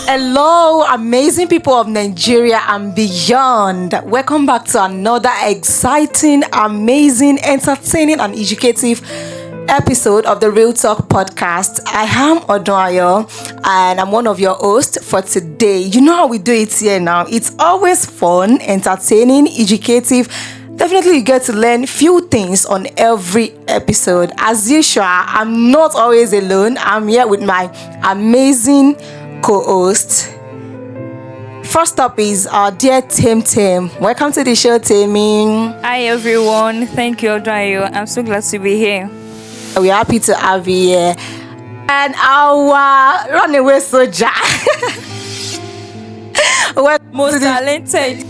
Hello, amazing people of Nigeria and beyond. Welcome back to another exciting, amazing, entertaining, and educative episode of the Real Talk podcast. I am Odonayo and I'm one of your hosts for today. You know how we do it here now. It's always fun, entertaining, educative. Definitely you get to learn few things on every episode. As usual, I'm not always alone. I'm here with my amazing co-host. First up is our dear Tim. Welcome to the show, Timmy. Hi everyone, thank you Odonayo. I'm so glad to be here. We're happy to have you here. And our runaway soldier. Most talented.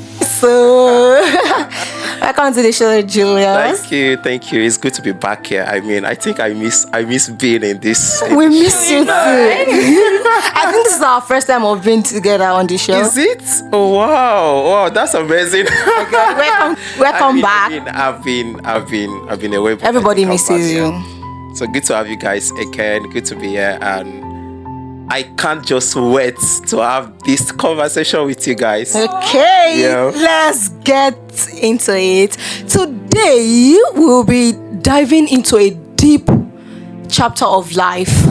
Welcome to the show, Julius. Thank you. It's good to be back here. I think I miss being in this. We miss you too. I think this is our first time of being together on the show. Is it? Oh wow, that's amazing. Welcome back. I've been away. Everybody misses you. So good to have you guys again. Good to be here, and I can't just wait to have this conversation with you guys. Okay, Let's get into it. Today, we'll be diving into a deep chapter of life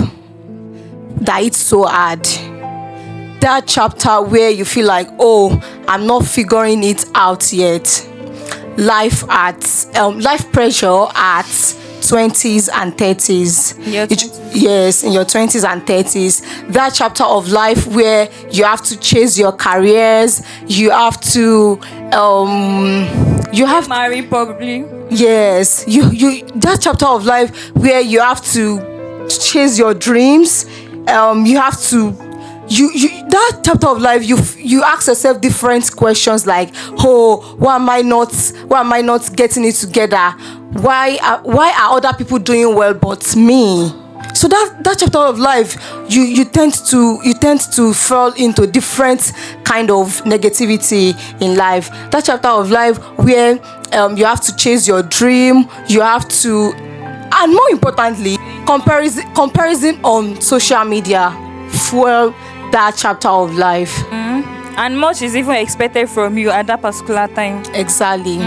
that it's so hard. That chapter where you feel like, oh, I'm not figuring it out yet. Life pressure at 20's and 30's. Yes, in your 20's and 30's. That chapter of life where you have to chase your careers, you have to marry probably. Yes, you that chapter of life where you have to chase your dreams. You have to that chapter of life you ask yourself different questions like, oh, why am I not getting it together? Why are other people doing well but me? So that chapter of life, you tend to fall into different kind of negativity in life. That chapter of life where you have to chase your dream, you have to, and more importantly, comparison on social media fuel that chapter of life. Mm-hmm. And much is even expected from you at that particular time. Exactly.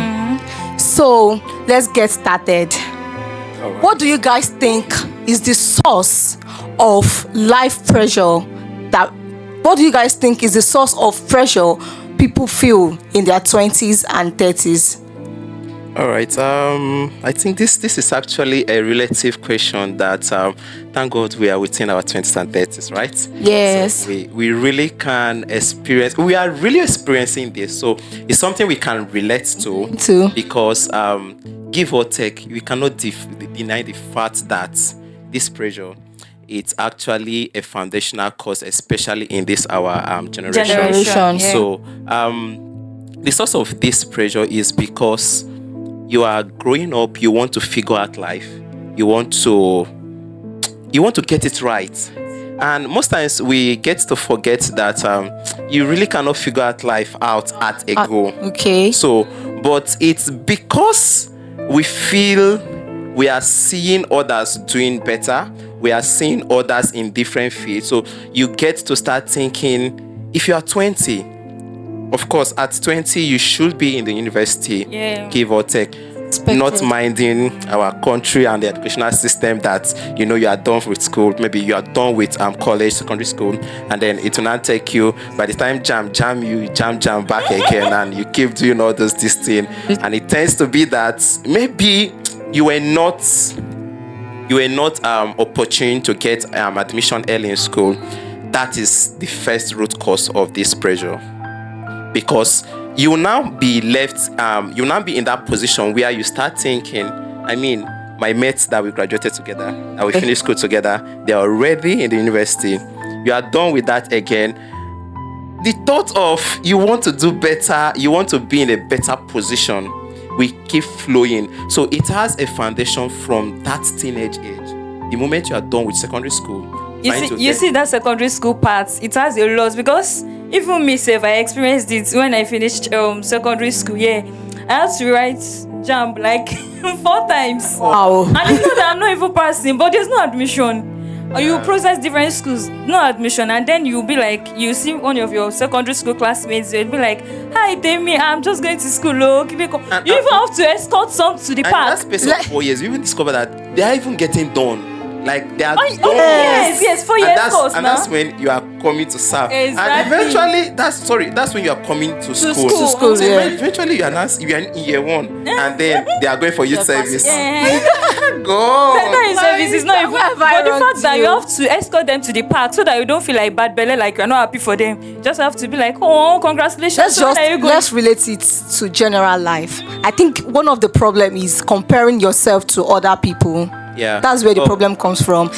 So let's get started. Right. What do you guys think is the source of life pressure? What do you guys think is the source of pressure people feel in their 20's and 30's? All right. I think this is actually a relative question that thank God we are within our 20s and 30s, right? Yes. So we really can experience. We are really experiencing this, so it's something we can relate to. Because give or take, we cannot deny the fact that this pressure, it's actually a foundational cause, especially in this our generation. Yeah. So the source of this pressure is because you are growing up, you want to figure out life, you want to get it right, and most times we get to forget that you really cannot figure out life out at a go. Okay. So, but it's because we feel we are seeing others doing better, we are seeing others in different fields. So you get to start thinking, if you are 20, of course, at 20, you should be in the university, give or take. Not minding our country and the educational system that, you are done with school. Maybe you are done with college, secondary school, and then it will not take you. By the time you jam back again, and you keep doing all this thing. And it tends to be that maybe you were not opportune to get admission early in school. That is the first root cause of this pressure. Because you will now be left, you will now be in that position where you start thinking, my mates that we graduated together, that we finished school together, they're already in the university. You are done with that again. The thought of you want to do better, you want to be in a better position, we keep flowing. So it has a foundation from that teenage age. The moment you are done with secondary school. You see that secondary school part, it has a lot, because even myself, I experienced it when I finished secondary school. I had to write JAMB like 4 times. Wow. And it's not that I'm not even passing, but there's no admission. or you process different schools, no admission, and then you'll be like, you see one of your secondary school classmates, they'll be like, hi Demi, I'm just going to school, you even have to escort some to the and park. in that space of 4 years, we even discover that they are even getting done. Like they are done. Yes, 4 years course and now. that's when you are coming to serve. Exactly. And eventually, that's when you are coming to school. To school, So yeah. eventually you are in year 1, and then they are going for youth service. Yeah. Go. That is service is not even. Where have I But the wronged fact that you you? have to escort them to the park so that you don't feel like bad belly, like you're not happy for them. You just have to be like, oh, congratulations. So when are you going? Let's relate it to general life. I think one of the problem is comparing yourself to other people. Yeah. That's where the problem comes from.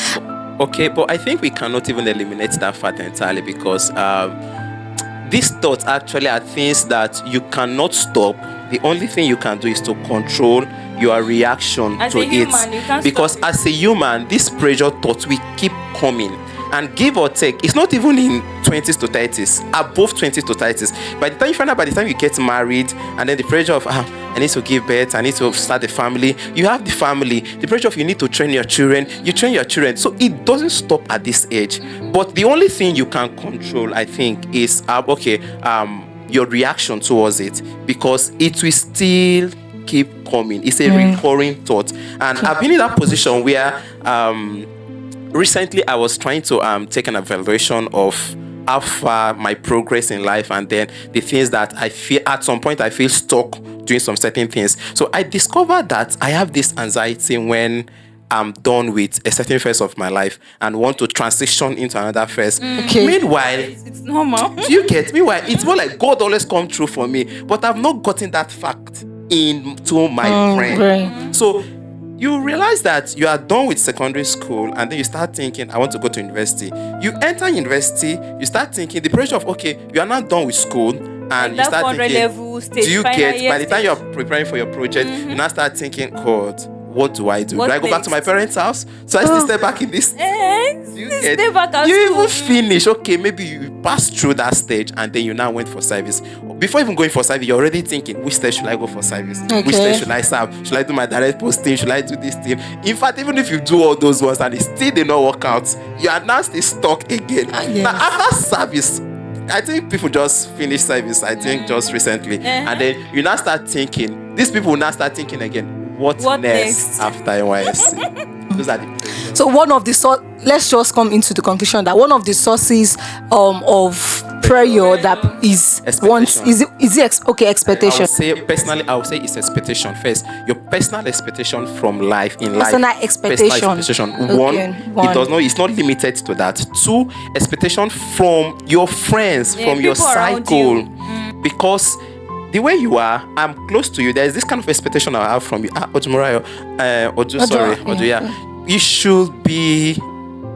Okay, but I think we cannot even eliminate that fact entirely, because these thoughts actually are things that you cannot stop. The only thing you can do is to control your reaction As to a human, you it. can't Because stop it. as a human, these pressure thoughts will keep coming. And give or take, it's not even in 20s to 30s, above 20s to 30s. By the time you get married, and then the pressure of, I need to give birth, I need to start a family. You have the family. The pressure of you need to train your children. You train your children. So it doesn't stop at this age. But the only thing you can control, I think, is, your reaction towards it. Because it will still keep coming. It's a recurring thought. And I've been in that position where, recently, I was trying to take an evaluation of how far my progress in life, and then the things that I feel at some point I feel stuck doing some certain things. So I discovered that I have this anxiety when I'm done with a certain phase of my life and want to transition into another phase. Okay. Meanwhile, It's normal. do you get? Meanwhile, it's more like God always come true for me, but I've not gotten that fact into my brain. Right. So you realize that you are done with secondary school, and then you start thinking, I want to go to university. You enter university, you start thinking the pressure of, okay, you are not done with school, and you that start 400 thinking, level stage, do you final get? year By the time stage. you're preparing for your project, you now start thinking, God, what do I do? What Do I go back to my next? parents' house? So I still step back in this. You get- Stay back at you school. even finish. Okay, maybe you passed through that stage, and then you now went for service. Before even going for service, you're already thinking, which stage should I go for service? Which Okay. stage should I serve? Should I do my direct posting? Should I do this thing? In fact, even if you do all those ones and it still did not work out, you are now still stuck again. Yes. Now, after service, I think people just finished service, I think just recently. And then you now start thinking, these people will now start thinking again, what next next? after NYSC? Those are the So one of the let's just come into the conclusion that one of the sources of prayer that is Expectation. expectation. I would say it's expectation first. Your personal expectation from life in life. Personal expectation. Personal expectation. Okay, one. It's not limited to that. 2, expectation from your friends, Yeah, from your people around cycle. you. Because the way you are, I'm close to you. There is this kind of expectation I have from you. Ojumurayo, yeah. You should be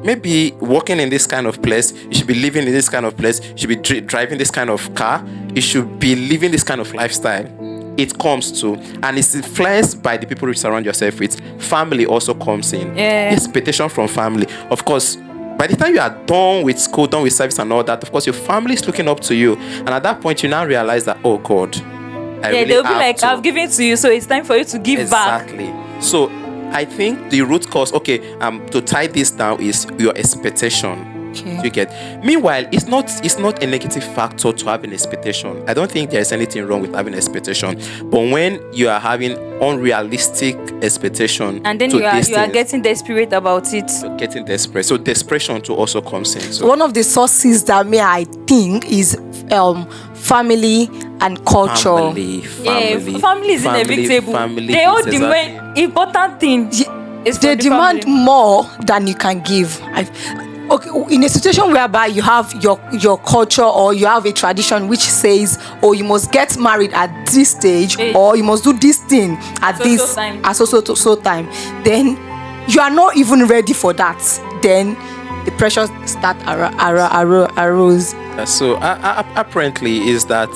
maybe working in this kind of place. You should be living in this kind of place. You should be driving this kind of car. You should be living this kind of lifestyle. It comes to, and it's influenced by the people you surround yourself with. Family also comes in. Yeah. Expectation from family. Of course, by the time you are done with school, done with service and all that, of course, your family is looking up to you. And at that point, you now realize that, oh God, They'll be like, I've given to you, so it's time for you to give back. Exactly. So I think the root cause, to tie this down, is your expectation. Okay. You get. Meanwhile, it's not a negative factor to have an expectation. I don't think there's anything wrong with having expectation. But when you are having unrealistic expectation, And then to you are these things, getting desperate about it. you're getting desperate. So desperation too also comes in. So One of the sources that I think is family and culture. family, Family is inevitable. family They is all the exactly- main important thing. Is They for the demand family. more than you can give. In a situation whereby you have your culture, or you have a tradition which says, oh, you must get married at this stage, Age. or you must do this thing at So this time. at so time, then you are not even ready for that. Then the pressure start arose. So apparently is that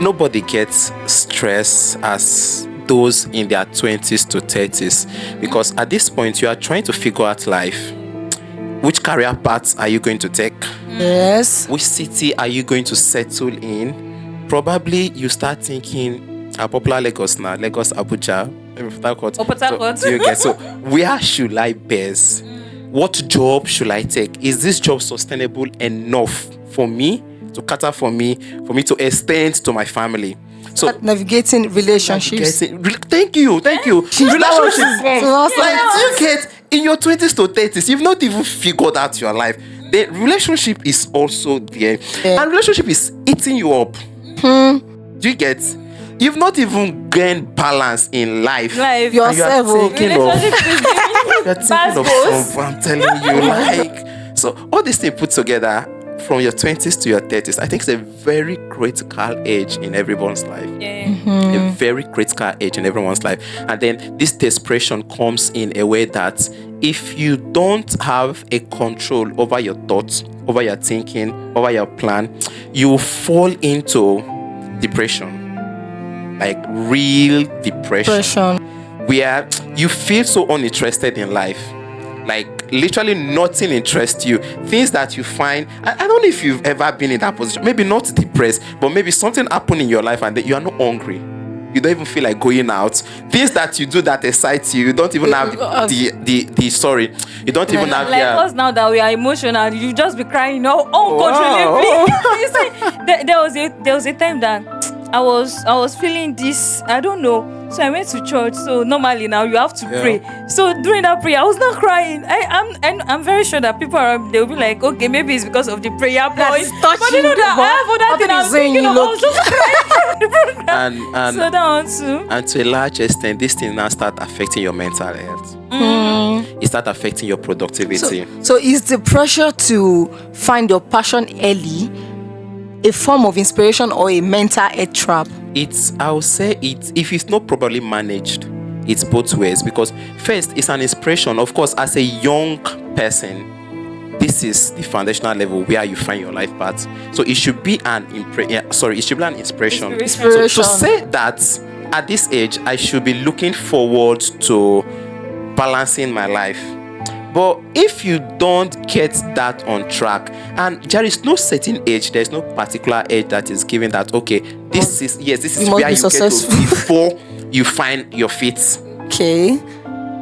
nobody gets stress as those in their 20s to 30s, because at this point you are trying to figure out life. Which career paths are you going to take? Yes. Which city are you going to settle in? Probably you start thinking, popular Lagos now, Lagos, Abuja, Port Harcourt. Or Port Harcourt. So you get, so where should I base? what job should I take? Is this job sustainable enough for me to cater for me to extend to my family? So navigating relationships. Thank you. Relationships. Like you get in your 20s to 30s, you've not even figured out your life. The relationship is also there, and relationship is eating you up. Do you get? You've not even gained balance in life. Yourself. You're thinking of some, I'm telling you, like, so all these things put together from your 20s to your 30s, I think it's a very critical age in everyone's life. A very critical age in everyone's life. And then this desperation comes in a way that if you don't have a control over your thoughts, over your thinking, over your plan, you fall into depression. Like real depression. Where you feel so uninterested in life. Like literally nothing interests you. Things that you find, I don't know if you've ever been in that position. Maybe not depressed, but maybe something happened in your life and you are not hungry. You don't even feel like going out. Things that you do that excite you, you don't even have the sorry. You don't even have like us now that we are emotional. You just be crying uncontrollably. You see, there was a time that I was feeling this. I don't know. So I went to church. So normally now you have to pray. So during that prayer, I was not crying. I'm very sure that people around they'll be like, okay, maybe it's because of the prayer point. But you know that I have other thing I'm thinking of. I was just crying from the program. And so that one too. And to a large extent, this thing now start affecting your mental health. It start affecting your productivity. So is the pressure to find your passion early a form of inspiration or a mental health trap? I would say if it's not properly managed, it's both ways. Because first, it's an inspiration. Of course, as a young person, this is the foundational level where you find your life path. So it should be an inspiration. So to say that at this age, I should be looking forward to balancing my life. But if you don't get that on track, and there is no certain age, there's no particular age that is given that, okay, this is where you get to before you find your feet. Okay.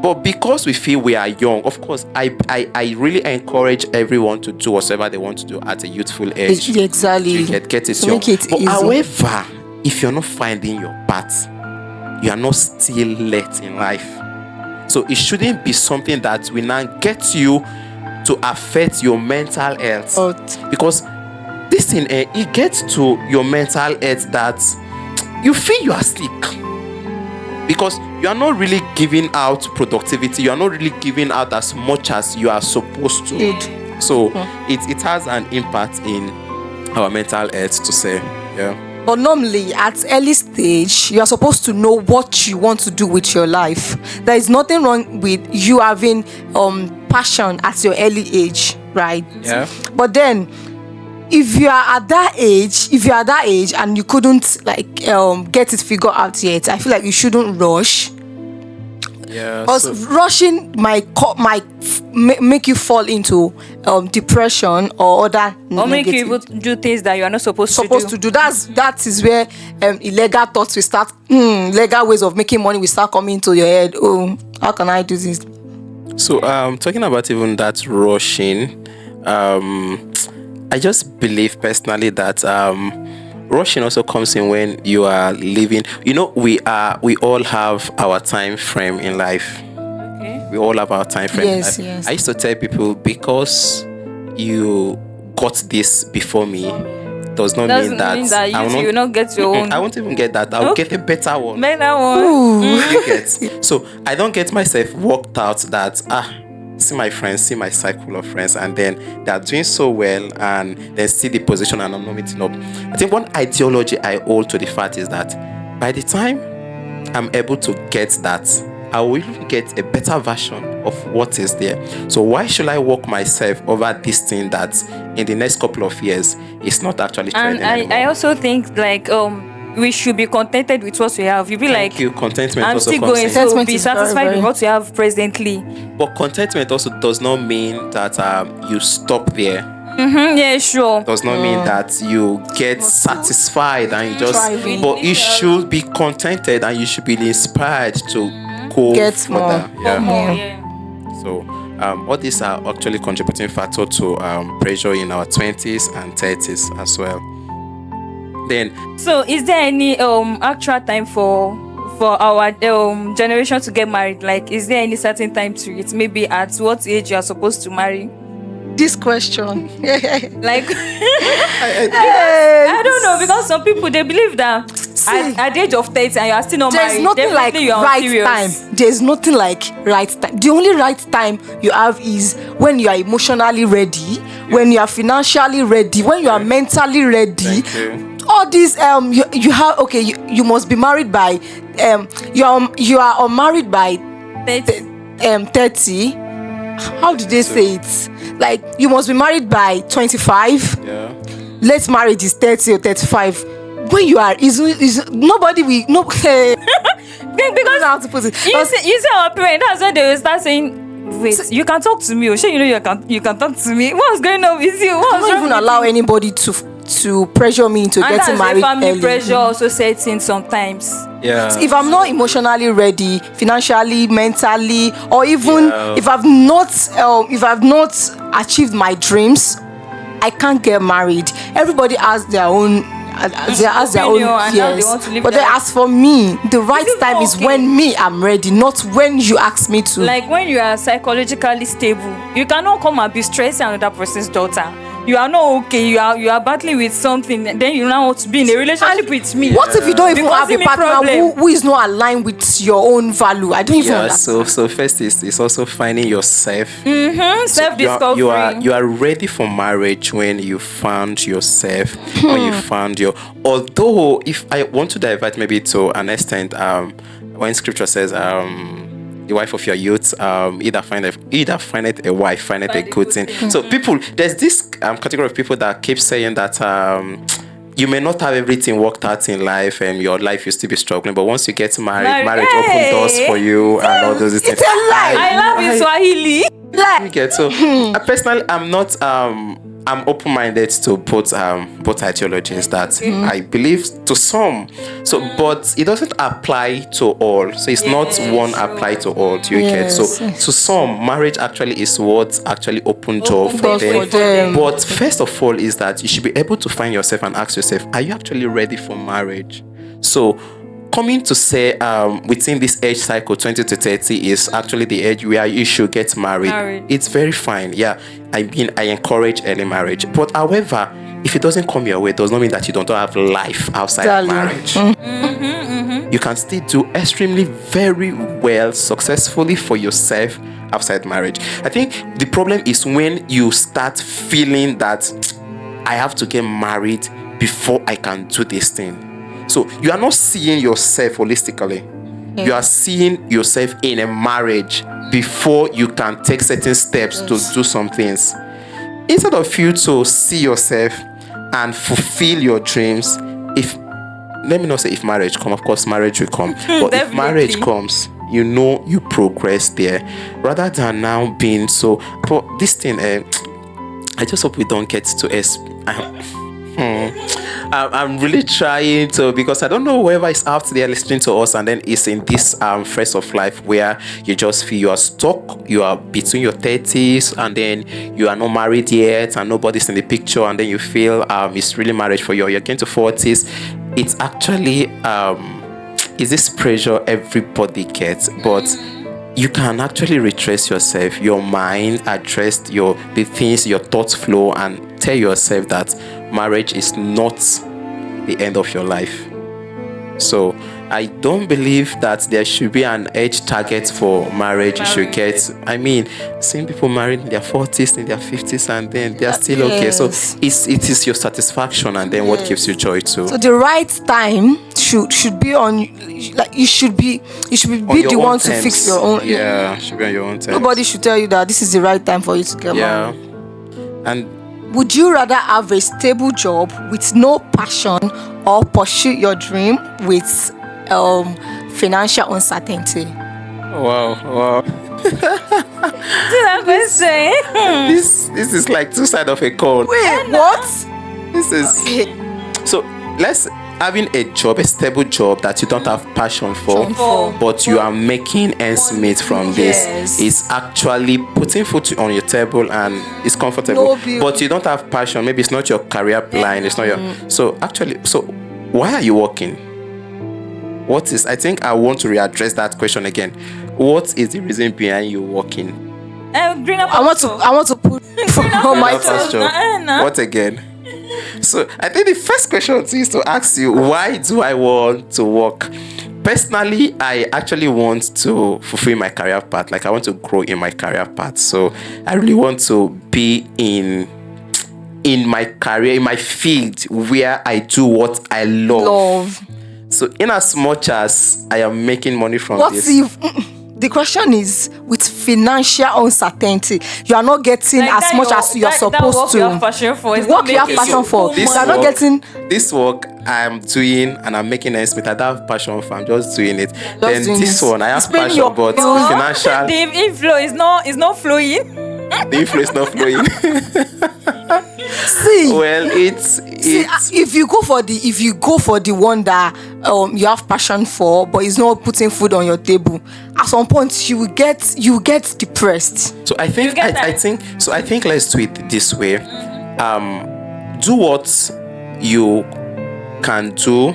But because we feel we are young, of course, I really encourage everyone to do whatever they want to do at a youthful age. Exactly. Get it young. Make it but easy. However, if you're not finding your path, you are not still late in life. So it shouldn't be something that will now get you to affect your mental health. Because this thing, it gets to your mental health that you feel you are sick. Because you are not really giving out productivity. You are not really giving out as much as you are supposed to. So it has an impact in our mental health, to say. Yeah. But normally, at early stage, you are supposed to know what you want to do with your life. There is nothing wrong with you having passion at your early age, right? Yeah. But then, if you are at that age and you couldn't get it figured out yet, I feel like you shouldn't rush. Yeah. Because rushing might make you fall into depression or other or make you even do things that you are not supposed to do. That is where illegal thoughts will start. Legal ways of making money will start coming into your head. Oh, how can I do this? So talking about even that rushing, I just believe personally that rushing also comes in when you are living. You know, we all have our time frame in life. Okay. We all have our time frame. Yes. I used to tell people, because you got this before me does not mean that you will not get your own. I won't even get that. I'll get a better one. Better one. You get. So I don't get myself worked out that see my friends, see my cycle of friends, and then they are doing so well, and they see the position and I'm not meeting up. I think one ideology I hold to the fact is that by the time I'm able to get that, I will even get a better version of what is there. So why should I work myself over this thing that in the next couple of years is not actually trending anymore? I also think we should be contented with what we have. You be contentment I'm also still comes going in. to be satisfied with what we have presently. But contentment also does not mean that you stop there. Yeah, sure. Does not mean that you get satisfied and you just. But you should be contented and you should be inspired to go get further. more. So all these are actually contributing factor to pressure in our 20s and 30s as well. Then, so is there any actual time for our generation to get married? Like, is there any certain time to it? Maybe at what age you are supposed to marry? This question. Like, I don't know, because some people, they believe that at the age of 30 and you are still not There's married, nothing like definitely you are right serious. time. There's nothing like right time. The only right time you have is when you are emotionally ready, when you are financially ready, when you are mentally ready. thank you. All these you have, okay, you must be married by you are unmarried by 30. How do they say it? Like, you must be married by 25. Yeah. Let's marriage is 30 or 35. When you are is nobody will no Because how to put it. you see our parents, that's when they will start saying, wait, you can talk to me, or sure, you know you can talk to me. What's going on with you? I What's don't wrong even with allow you? anybody to pressure me into And getting that's married the family early. pressure also sets in sometimes. Yeah. If I'm not emotionally ready, financially, mentally, or even Yeah. if I've not achieved my dreams, I can't get married. Everybody has their own their own Opinion and how they yes. want to live But their then life. as for me, the right it time is okay? when me I'm ready, not when you ask me to. Like, when you are psychologically stable, you cannot come and be stressing another person's daughter. You are not okay. You are battling with something. Then you now want to be in a relationship with me. What if you don't even Because have a me partner problem. who is not aligned with your own value? I don't even Yeah, understand. so first is also finding yourself. Self-discovery. You are ready for marriage when you found yourself, when you found your. Although, if I want to divert maybe to an extent, when Scripture says, the wife of your youth, either find a wife, find it a good thing. So people, there's this category of people that keep saying that you may not have everything worked out in life and your life will still be struggling, but once you get marriage open doors for you and all those things. It's a lie. I love you, Swahili. Lie. You get so personally, I'm open-minded to both ideologies that I believe to some. So, but it doesn't apply to all. So it's not one apply to all. Do you get? So to some, marriage actually is what actually open door for doors them. for them. But first of all, is that you should be able to find yourself and ask yourself, are you actually ready for marriage? So coming to say within this age cycle 20 to 30 is actually the age where you should get married. It's very fine. Yeah, I mean, I encourage early marriage, but however, if it doesn't come your way, it does not mean that you don't have life outside marriage. You can still do extremely very well successfully for yourself outside marriage. I think the problem is when you start feeling that I have to get married before I can do this thing. So you are not seeing yourself holistically. You are seeing yourself in a marriage before you can take certain steps to do some things. Instead of you to see yourself and fulfill your dreams, let me not say if marriage come, of course marriage will come. But if marriage comes, you know you progress there. Rather than now being so. But this thing, I just hope we don't get to I'm really trying to, because I don't know whoever is out there listening to us and then is in this phase of life where you just feel you are stuck, you are between your 30s and then you are not married yet and nobody's in the picture, and then you feel it's really marriage for you, or you're getting to 40s. It's actually is this pressure everybody gets, but you can actually retrace yourself, your mind, address the things, your thoughts flow, and tell yourself that marriage is not the end of your life. So I don't believe that there should be an age target for marriage. You should get, I mean, seeing people married in their 40s, in their 50s, and then they are still okay. So it is your satisfaction, and then what gives you joy too. So the right time should be on, like you should be the one to fix your own. Yeah, should be on your own terms. Nobody should tell you that this is the right time for you to get married. And would you rather have a stable job with no passion or pursue your dream with financial uncertainty? Wow. This is like two sides of a coin. Wait, what? This is so. having a job, a stable job that you don't have passion for, For- but you are making ends meet from this, Yes. is actually putting food on your table and it's comfortable. No bill. But you don't have passion. Maybe it's not your career plan. It's not your. So actually, so why are you working? What is? I think I want to readdress that question again. What is the reason behind you working? Greener I want to put on my Not first table. job. What again? So I think the first question is to ask you, why do I want to work? Personally, I actually want to fulfill my career path. Like I want to grow in my career path. So I really want to be in my career, in my field where I do what I love. So in as much as I am making money from What this, if the question is with financial uncertainty, you are not getting as much as you are supposed to. You have passion for. It's Work not you have making passion for. This You are not work- getting. this work I'm doing and I'm making ends meet. I don't have passion for. I'm just doing it. Then doing this it. one I have It's paying passion, your but bills. financial The inflow is not flowing. the inflow is not flowing. See, Well, see, if you go for the one that you have passion for, but it's not putting food on your table, at some point you will get depressed. So I think get that? I think let's do it this way. Do what you can do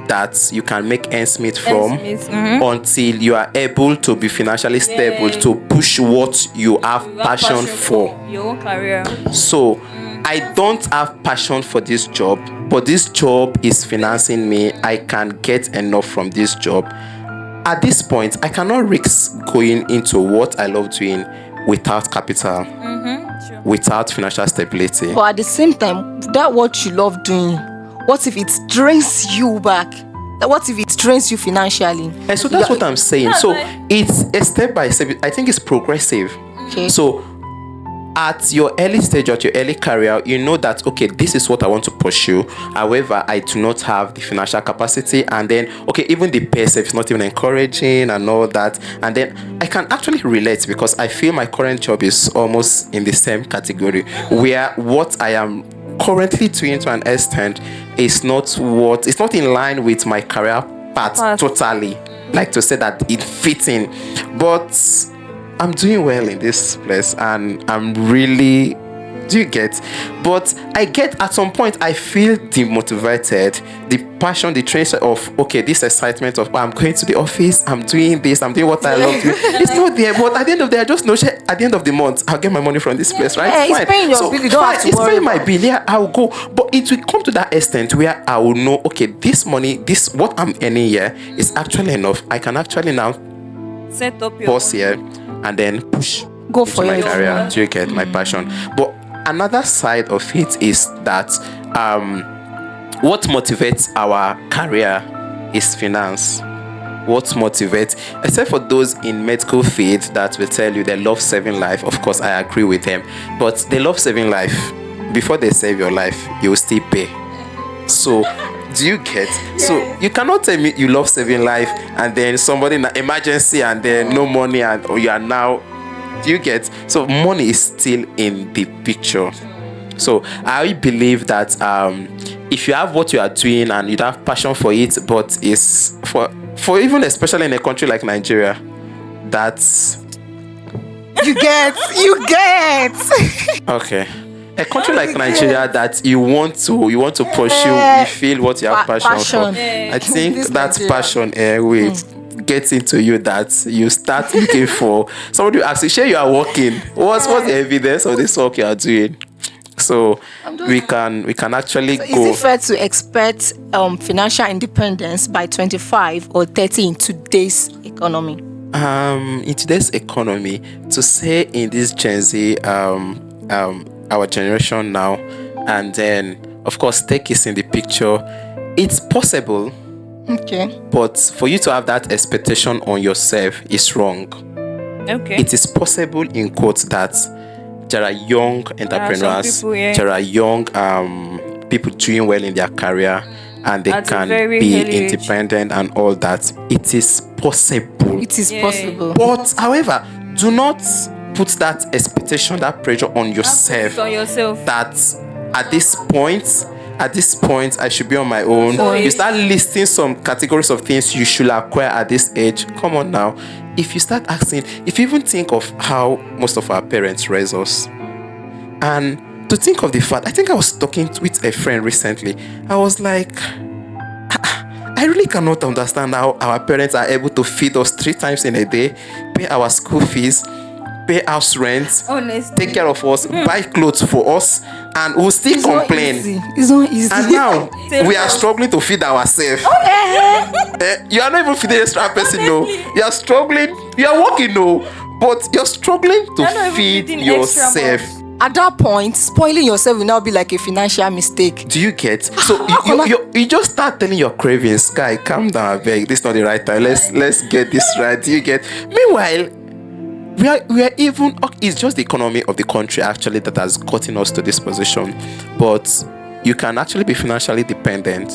that you can make ends meet from Ends meet, until you are able to be financially stable to push what you have passion for. Your own career. So I don't have passion for this job, but this job is financing me. I can get enough from this job. At this point, I cannot risk going into what I love doing without capital, Sure. without financial stability. But at the same time, that what you love doing, what if it drains you back? What if it drains you financially? And so that's what I'm saying. That's So why- it's a step by step. I think it's progressive. Okay. So at your early stage, at your early career, you know that, okay, this is what I want to pursue. However, I do not have the financial capacity. And then, okay, even the pay self is not even encouraging and all that. And then I can actually relate because I feel my current job is almost in the same category where what I am currently doing to an extent is not in line with my career path totally. Like to say that it fits in. But I'm doing well in this place and I'm really, do you get? But I get at some point I feel demotivated. The passion, the trace of, okay, this excitement of, I'm going to the office, I'm doing this, I'm doing what I love doing. It's not there, but at the end of the day, I just know at the end of the month, I'll get my money from this place, right? Yeah, it's paying your bill, you don't have to it's worry paying my about bill, yeah, I'll go. But it will come to that extent where I will know, okay, this money, what I'm earning here is actually enough. I can actually now Set up your pause here and then push Go into for my it. career. Do you get my passion? But another side of it is that what motivates our career is finance. What motivates, except for those in medical field that will tell you they love saving life. Of course, I agree with them, but they love saving life. Before they save your life, you will still pay. So do you get? So you cannot tell me you love saving life and then somebody in an emergency and then no money and or you are now. Do you get? So money is still in the picture. So I believe that if you have what you are doing and you don't have passion for it, but it's for even especially in a country like Nigeria, that's You get. okay. A country like Nigeria that you want to pursue, you feel what you have passion for. I think This that Nigeria. passion will get into you that you start looking for somebody who asks you, sure you are working. What's the evidence of this work you are doing? So we can actually Is go. it fair to expect financial independence by 25 or 30 in today's economy? In today's economy, to say in this Gen Z, our generation now, and then of course tech is in the picture, it's possible, Okay. but for you to have that expectation on yourself is wrong. Okay. It is possible in quotes that there are young entrepreneurs, people, yeah. there are young people doing well in their career and they At a can very be early age. independent and all that. It is possible. It is Yeah. possible. But however, do not put that expectation, that pressure on Put yourself it on yourself. that at this point at this point I should be on my own. You start listing some categories of things you should acquire at this age. Come on now. If you start asking, if you even think of how most of our parents raise us, and to think of the fact, I think I was talking with a friend recently. I was like, I really cannot understand how our parents are able to feed us 3 times in a day, pay our school fees, pay house rent, Honestly. take care of us, buy clothes for us, and we'll still complain. It's not easy. And now we are struggling to feed ourselves. You are not even feeding extra person, no. You are struggling. You are working, no, but you're struggling to You're not even feed feeding extra yourself. mouth. At that point, spoiling yourself will now be like a financial mistake. Do you get? So you just start telling your cravings, guy, calm down, I beg. This is not the right time. Let's get this right. Do you get? Meanwhile, we are even. It's just the economy of the country actually that has gotten us to this position. But you can actually be financially dependent.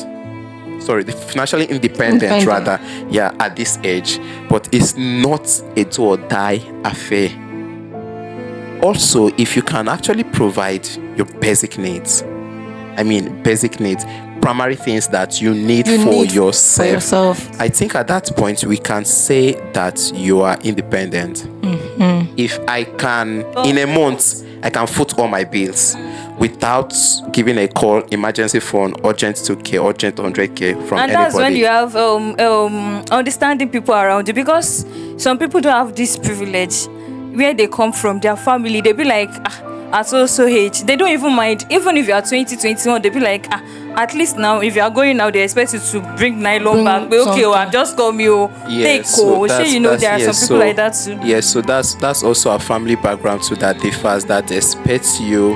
Financially independent rather. Yeah, at this age. But it's not a do or die affair. Also, if you can actually provide your basic needs, primary things that you need for yourself, I think at that point we can say that you are independent. If I can, in a month, I can foot all my bills without giving a call, emergency phone, urgent 2K, urgent 100K from anybody. And that's when you have understanding people around you, because some people don't have this privilege. Where they come from, their family, they be like, at so age, they don't even mind. Even if you are 20, 21, they be like, at least now, if you are going out, they expect you to bring nylon back. But okay, I've just come you, take so there are some people like that too. Yes, so that's also a family background too that differs, that expects you.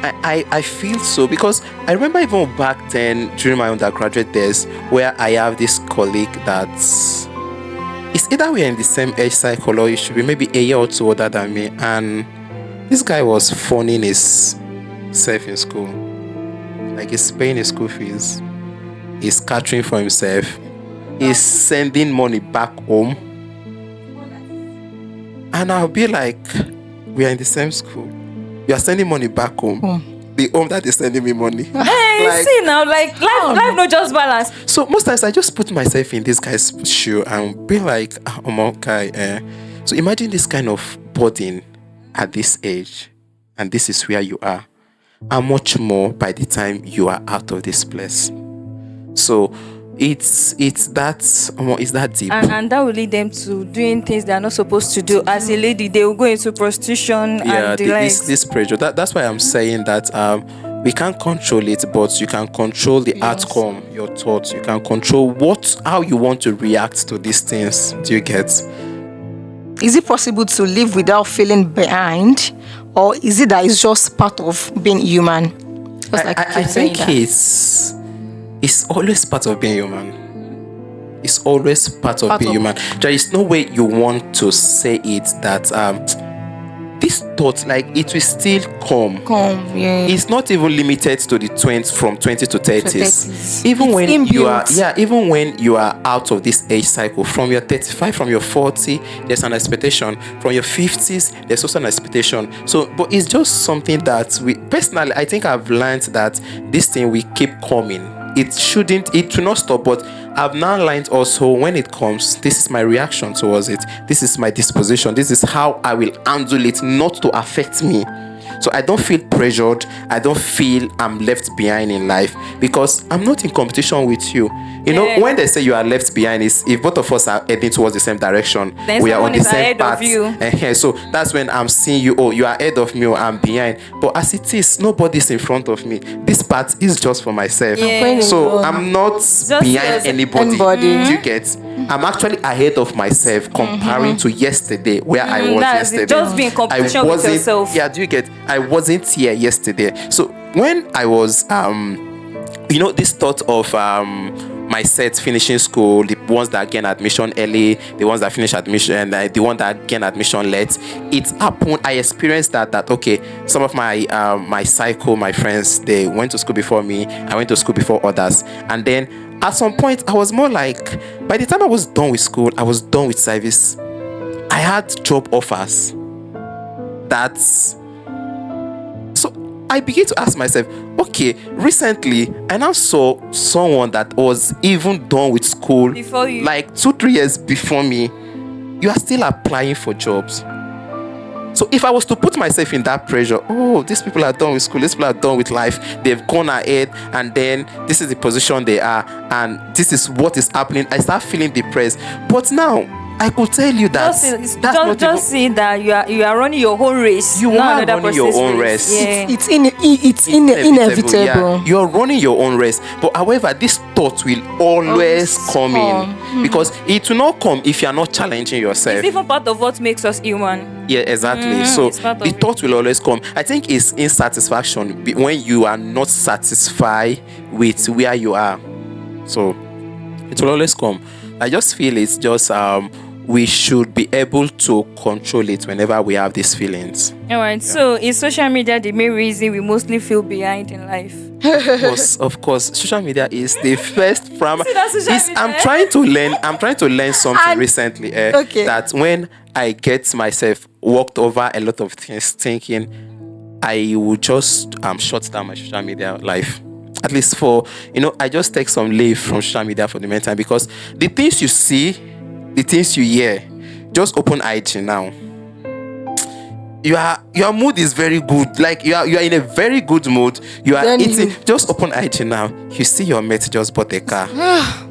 I feel so, because I remember even back then during my undergraduate days where I have this colleague that's, it's either we're in the same age cycle or it should be maybe a year or 2 older than me, and this guy was funding himself in school. Like, he's paying his school fees, he's catering for himself, he's sending money back home, and I'll be like, we are in the same school, you are sending money back home. The home that is sending me money. Hey, see now, like life not just balance. So most times I just put myself in this guy's shoe and be like, okay. So imagine this kind of burden at this age, and this is where you are. How much more by the time you are out of this place? So it's that deep. And that will lead them to doing things they are not supposed to do. As a lady, they will go into prostitution and this pressure. That's why I'm saying that we can't control it, but you can control the outcome, your thoughts. You can control how you want to react to these things. Do you get? Is it possible to live without feeling behind, or is it that it's just part of being human? I think it's always part of being human. It's always part of being human. There is no way you want to say it that this thought, like, it will still come. Yeah. It's not even limited to the 20s, from 20 to 30s. Even when you are out of this age cycle, from your 35, from your 40, there's an expectation. From your 50s, there's also an expectation. So, but it's just something that personally, I think I've learned that this thing will keep coming. It will not stop, but I've now learned also, when it comes, this is my reaction towards it. This is my disposition. This is how I will handle it, not to affect me. So I don't feel pressured. I don't feel I'm left behind in life, because I'm not in competition with you. You know, when they say you are left behind, is if both of us are heading towards the same direction, then we are on the same path. So that's when I'm seeing you. Oh, you are ahead of me, or I'm behind. But as it is, nobody's in front of me. This part is just for myself. So I'm not behind anybody. Do you get? I'm actually ahead of myself comparing to yesterday, where I was yesterday. Just being competition with yourself. Yeah, do you get? I wasn't here yesterday. So when I was this thought of my set finishing school, the ones that gain admission early, the ones that finish admission, and the one that gain admission late, it happened. I experienced that okay, some of my my cycle, my friends, they went to school before me. I went to school before others, and then at some point I was more like, by the time I was done with school, I was done with service. I had job offers. I begin to ask myself, okay, recently I now saw someone that was even done with school Before you. like 2-3 years before me. You are still applying for jobs. So if I was to put myself in that pressure, oh, these people are done with school, these people are done with life, they've gone ahead, and then this is the position they are, and this is what is happening, I start feeling depressed. But now I could tell you that Just see that you are running your own race. You not are another running your person's own race. Yeah. It's inevitable. Yeah. You're running your own race. But however, this thought will always come in, because it will not come if you are not challenging yourself. It's even part of what makes us human. Yeah, exactly. So it's part of the it. thought will always come. I think it's insatisfaction when you are not satisfied with where you are. So it will always come. I just feel it's just we should be able to control it whenever we have these feelings. All right. So is social media the main reason we mostly feel behind in life? Of course, social media is the first from. See, that's social media. I'm trying to learn something And- recently. okay. That when I get myself walked over a lot of things, thinking I will just shut down my social media life. At least for I just take some leave from social media for the meantime, because the things you see, the things you hear, just open IG now. Your mood is very good. Like you are in a very good mood. You are Then eating. you- Just open IG now. You see your mate just bought a car. God,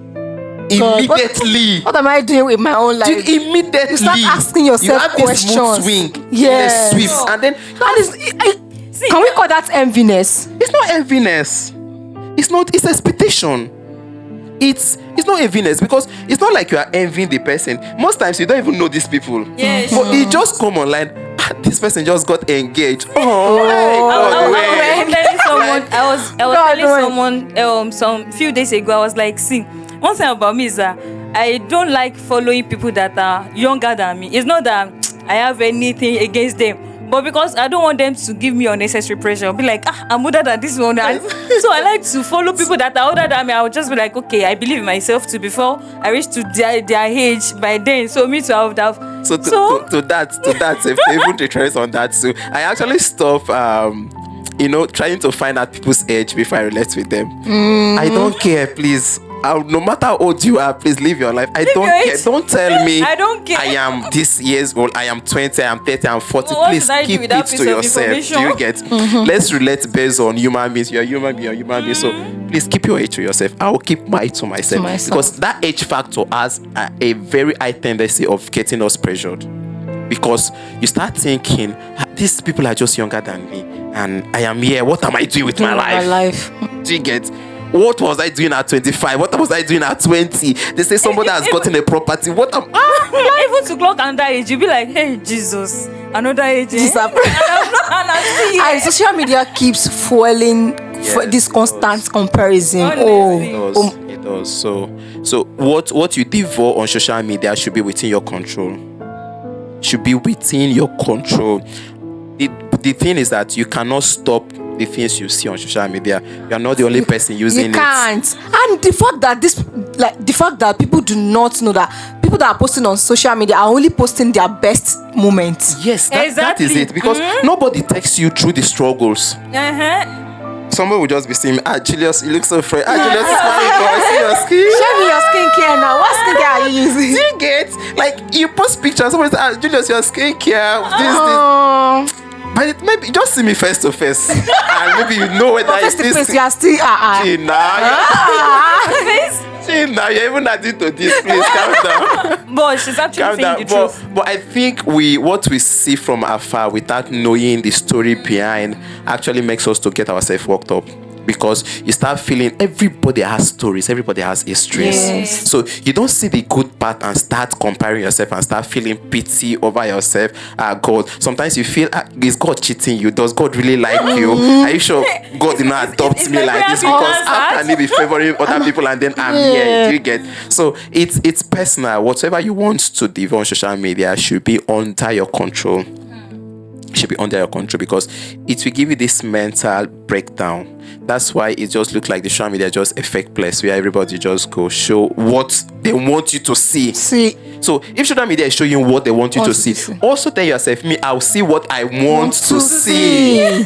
Immediately. What am I doing with my own life? You immediately You start asking yourself you have this mood questions. swing. Yes. In a swift, and then See, Can we call that enviness? it's not enviness. It's expectation. It's not enviness, because it's not like you are envying the person. Most times you don't even know these people. Yeah, But sure. it just come online. This person just got engaged. I Oh, was telling someone. I was God, telling someone some few days ago. I was like, see, one thing about me is that I don't like following people that are younger than me. It's not that I have anything against them, but because I don't want them to give me unnecessary pressure. I'll be like, I'm older than this one. And so I like to follow people that are older than me. I would just be like, okay, I believe in myself too before I reach to their age by then. So me too, I would have. So to that, if they even to trace on that too, I actually stop trying to find out people's age before I relate with them. I don't care, please. No matter how old you are, please live your life. I don't your care. age. Don't tell me I don't care. I am this years old, I am 20, I am 30, I am 40. What Please did I do keep with it that to piece of yourself. Do you information? get? Let's relate based on human beings. You're a human being, you're a human being. So please keep your age to yourself. I will keep mine to myself. Because that age factor has a very high tendency of getting us pressured. Because you start thinking, these people are just younger than me, and I am here. What am I doing with my life? Do you get? What was I doing at 25? What was I doing at 20? They say somebody has gotten a property. What am Even to clock another age, you'll be like, hey, Jesus, another age. This Eh? hap- And I'm still here. And social media keeps fueling this it constant comparison. Honestly. It does. So what you devour on social media should be within your control. Should be within your control. The thing is that you cannot stop the things you see on social media. You are not the only person using You can't. And the fact that people do not know that people that are posting on social media are only posting their best moments. Yes, that is Exactly. it. Because nobody takes you through the struggles. Somebody will just be saying, Julius, you look so fresh. Julius, is fine. I see your skin. Show me your skincare now. What skincare are you using? Do you get? Like, you post pictures, somebody says, Julius, your skincare, this. Oh. But maybe just see me face to face. And maybe you know whether Face to it's face, you are still Now you're even adding to this. Please calm down. But she's actually Calm saying down. the truth. But I think what we see from afar without knowing the story behind actually makes us to get ourselves worked up. Because you start feeling everybody has stories, everybody has histories. Yes. So you don't see the good part and start comparing yourself and start feeling pity over yourself. God, sometimes you feel, is God cheating you? Does God really like you? Are you sure God did not adopt it's me like this? Nigerian Because people how answer. can he be favoring other people and then I'm here? Do you get? So it's personal. Whatever you want to do on social media should be under your control. Should be under your control, because it will give you this mental breakdown. That's why it just looks like the social media just a fake place where everybody just go show what they want you to see. So if social media is showing you what they want you to see, also tell yourself, me, I'll see what I want to see.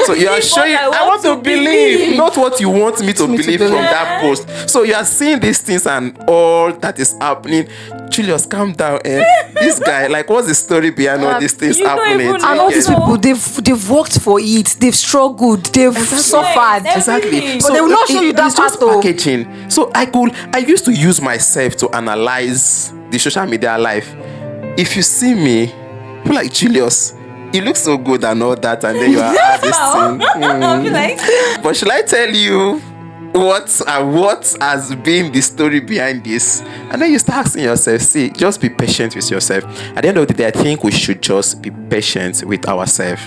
So you are showing, I want to believe, not what you want me to believe from that post. So you are seeing these things and all that is happening. Julius, calm down. This guy, like, what's the story behind all these things happening? And all these people, they've worked for it, they've struggled, they've suffered. Exactly. But they will not show you that it's just part. Packaging. So I used to use myself to analyze the social media life. If you see me, you're like, Julius, you look so good and all that, and then you are this thing. I'll be like, But should I tell you what has been the story behind this? And then you start asking yourself, see, just be patient with yourself. At the end of the day, I think we should just be patient with ourselves.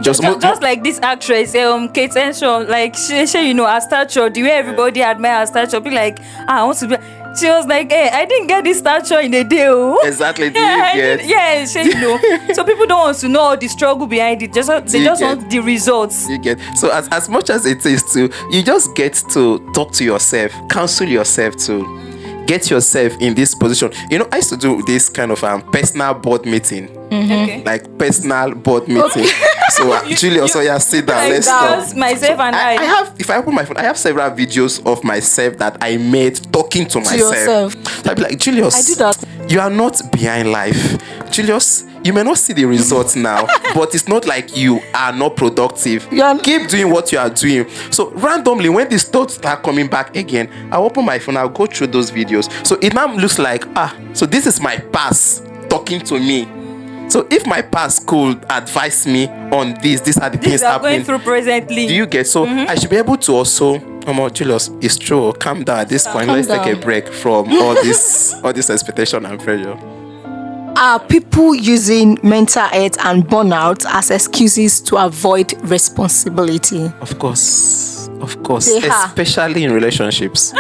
Just like this actress, Kate Henshaw, like she, her stature, the way everybody admire her stature, be like, I want to be. She was like, hey, I didn't get this stature in a day. Exactly. So people don't want to know all the struggle behind it. They just want the results. You get. So as much as it is to, you just get to talk to yourself, counsel yourself to get yourself in this position. I used to do this kind of personal board meeting. Okay. Like personal board meeting. So Julius, sit down. Let's talk. Myself and I have, if I open my phone, I have several videos of myself that I made talking to myself. So I'd be like, Julius, I do that. You are not behind life. Julius, you may not see the results now, but it's not like you are not productive. Keep doing what you are doing. So randomly, when these thoughts start coming back again, I'll open my phone, I'll go through those videos. So it now looks like, so this is my past talking to me. So if my past could advise me on these are the things I'm happening. going through presently. Do you get? So I should be able to also, Julius, it's true. Calm down at this point. Let's take a break from all this expectation and pressure. Are people using mental health and burnout as excuses to avoid responsibility? Of course. Especially in relationships.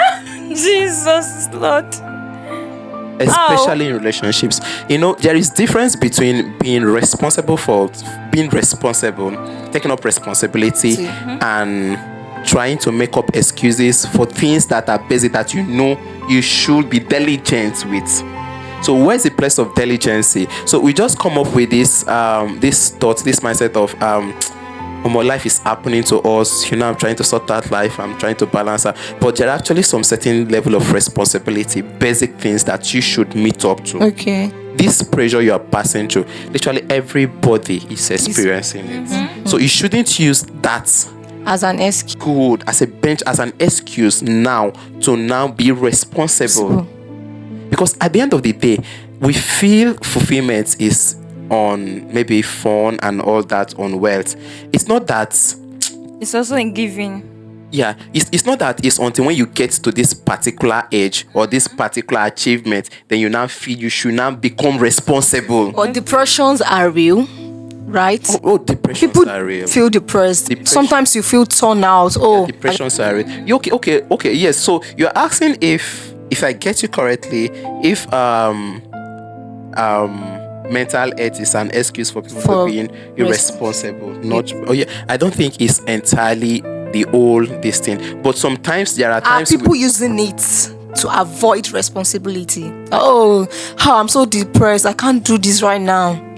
Jesus Lord. Especially in relationships. There is difference between being responsible, taking up responsibility, and trying to make up excuses for things that are basic that you should be diligent with. So where's the place of diligence? So we just come up with this thought, this mindset of life is happening to us. I'm trying to sort out life. I'm trying to balance out. But there are actually some certain level of responsibility, basic things that you should meet up to. Okay. This pressure you are passing through, literally everybody is experiencing it. So you shouldn't use that as an excuse. Good, as an excuse now to be responsible. Because at the end of the day, we feel fulfillment is on maybe fun and all that, on wealth. It's not that. It's also in giving. Yeah, it's not that it's until when you get to this particular age or this particular achievement, then you now feel you should now become responsible. But depressions are real, right? Depressions are real. People feel depressed. Sometimes you feel torn out. Depressions are real. Okay. Yes. So you're asking if I get you correctly, if mental health is an excuse for people for being irresponsible. I don't think it's entirely the whole this thing, but sometimes there are times people using it to avoid responsibility. I'm so depressed, I can't do this right now.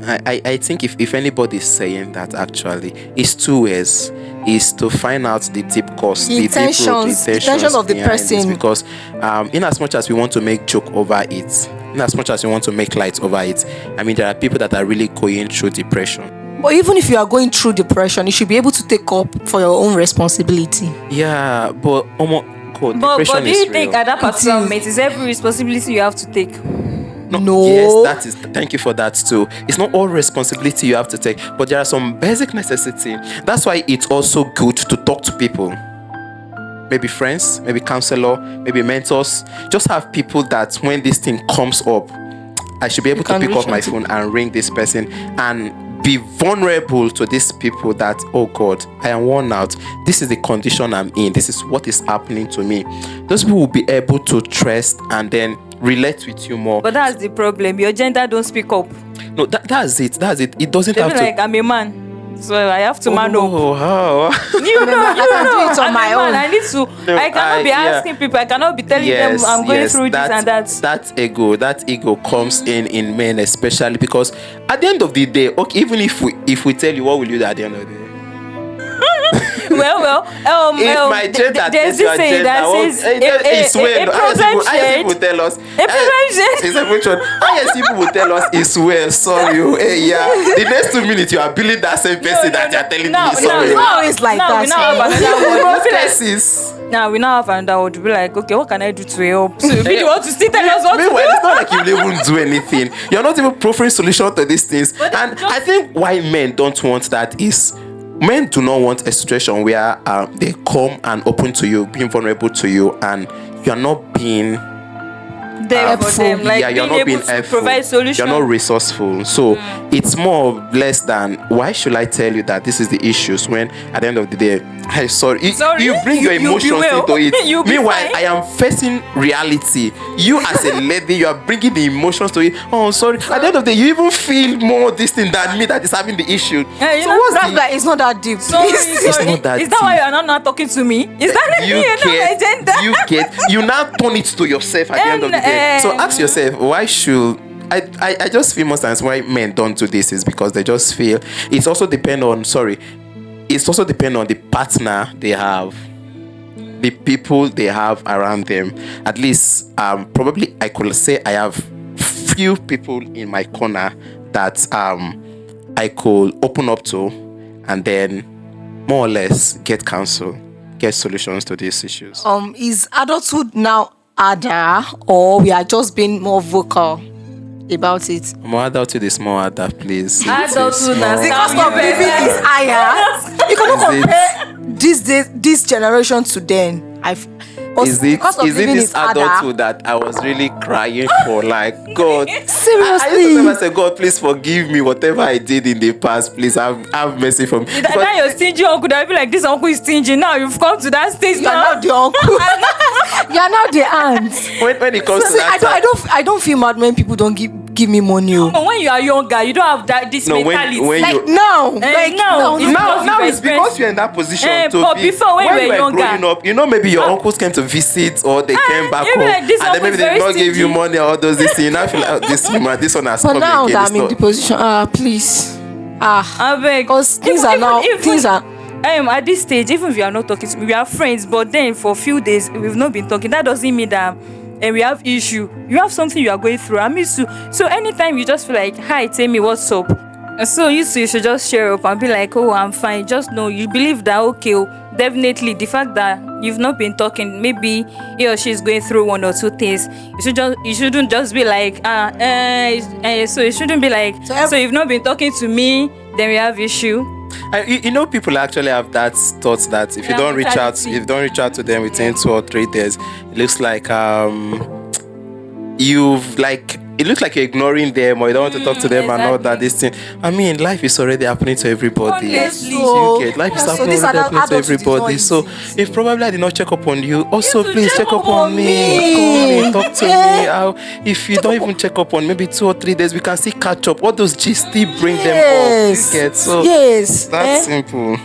I think if anybody is saying that, actually it's two ways. Is to find out the deep cause, the intentions of the person. Because in as much as we want to make joke over it, in as much as we want to make light over it, there are people that are really going through depression. But even if you are going through depression, you should be able to take up for your own responsibility. Yeah, but do you think at that particular moment is every responsibility you have to take? No. Yes, thank you for that too. It's not all responsibility you have to take, but there are some basic necessity. That's why it's also good to talk to people. Maybe friends, maybe counselor, maybe mentors. Just have people that when this thing comes up, I should be able to pick up my phone and ring this person and be vulnerable to these people that, oh God, I am worn out. This is the condition I'm in. This is what is happening to me. Those people will be able to trust and then relate with you more. But that's the problem. Your gender don't speak up. No, that's it. It doesn't have to. Like, I'm a man. So I have to man up. Oh, how? You know, I can do it on I'm my a man. own. I need to. No, I cannot be yeah. asking people. I cannot be telling them I'm going through this and that. That ego comes in men, especially because at the end of the day, okay, even if we tell you, what will you do at the end of the day? Well, If my gender there's tells this your saying that gender, says a problem I shared. will tell us. A problem shared. Yes, people will tell us it's well. Sorry, hey, yeah. The next 2 minutes you are billing that same person that you're telling me sorry. No, it's like now that. we now have another word. Most We feel like- cases. Now we now have another word to be like, okay, what can I do to help? So you really want to still tell us what to Meanwhile, do? it's not like you won't do anything. You're not even proffering solution to these things. But And just- I think why men don't want that is men do not want a situation where they come and open to you, being vulnerable to you, and you're not being There for them, like you're being not able being to helpful. provide solutions. You're not resourceful. So it's more or less than why should I tell you that this is the issues when at the end of the day, I'm sorry. Sorry? You bring your You'll be emotions well. into it. You'll be Meanwhile, fine. I am facing reality. You as a lady, you are bringing the emotions to it. Oh, sorry. At the end of the day, you even feel more distant than me that is having the issue. Yeah, you So know, what's That's the that. It's not that deep. Sorry, It's sorry. not that Is that why deep. you are not talking to me? Is that you my agenda? you now turn it to yourself at the end of the day. So ask yourself, why should I just feel most times why men don't do this is because they just feel it's also depend on the partner they have, the people they have around them. At least probably I could say I have few people in my corner that I could open up to and then more or less get counsel, get solutions to these issues. Is adulthood now harder, or we are just being more vocal about it? More adulthood is more harder, please. Adulthood It's is more- The cost of living is higher. You cannot Is it- compare this generation to then. Is it this adulthood that I was really crying for? Like, God. I used to tell Seriously. myself, God, please forgive me. Whatever I did in the past, please have mercy for me. That But your stingy uncle, that be like, this uncle is stingy. Now you've come to that stage. You are now. not the uncle. You are not the aunt. when it comes to See, that, I don't feel mad when people don't give me money. Oh. But when you are younger, you don't have this No, when mentality. you- Like now, like now, it's now because it's because you're in that position. but before when you were younger- growing up, maybe your uncles came to visit or they came back you be home, like, this and then uncle maybe is they very did not give you stingy. money or all those things. You now feel like this one has but come now again. that It's I'm in not- the position, please, I beg. because things are now things are. At this stage, even if you are not talking to me, we are friends, but then for a few days we've not been talking. That doesn't mean that we have issue. You have something you are going through. I miss you. So anytime you just feel like, hi, tell me what's up. And so you should just share up and be like, oh, I'm fine. Just know you believe that, okay, definitely the fact that you've not been talking, maybe he or she is going through one or two things. You shouldn't just be like, so it shouldn't be like, so you've not been talking to me, then we have issue. People actually have that thought that if you don't reach out to them within 2 or 3 days, it looks like it looks like you're ignoring them or you don't want to talk to them and all that. This thing. I mean, life is already happening to everybody. Honestly. You get life is happening this already happening to adulthood is everybody. not So if probably I did not check up on you, also should please check up on me. Come in, talk to me. If you don't even check up on maybe 2 or 3 days, we can still catch up. All those G's still bring them up. You get so Yes. that's simple.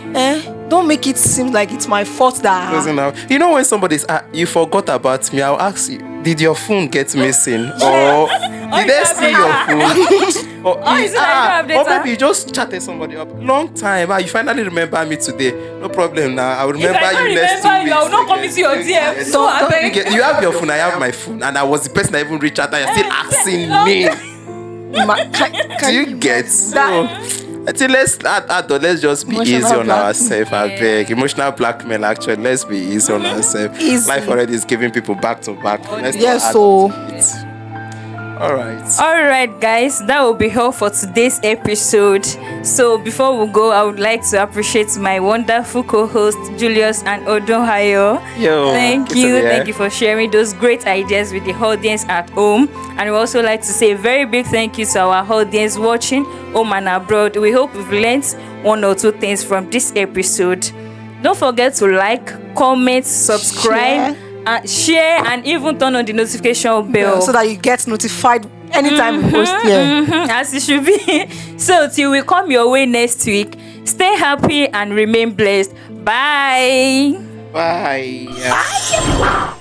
Don't make it seem like it's my fault that. Doesn't have. You know when somebody's you forgot about me, I'll ask you, did your phone get missing? Or did they steal your phone? Or maybe you just chatted somebody up long time. You finally remember me today. No problem now. I will remember I you don't next 2 remember weeks. you, I will not come into your DM. So I beg. You have your phone, I have my phone, and I was the person that even reached out and you're still asking me. Do you get? So, I think let's just be Emotional easy on blackmail. ourselves. I beg. Emotional blackmail, actually. Let's be easy on ourselves. Easy. Life already is giving people back to back. Let's not Yes, add so- to it. All right. Alright guys, that will be all for today's episode. So before we go, I would like to appreciate my wonderful co-host Julius and Odonhayo. Yo, Thank good to you. be here. Thank you for sharing those great ideas with the audience at home. And we also like to say a very big thank you to our audience watching home and abroad. We hope we've learned 1 or 2 things from this episode. Don't forget to like, comment, subscribe, share, and even turn on the notification bell. So that you get notified anytime we post here. As it should be. So till we come your way next week, Stay happy and remain blessed. Bye. Bye.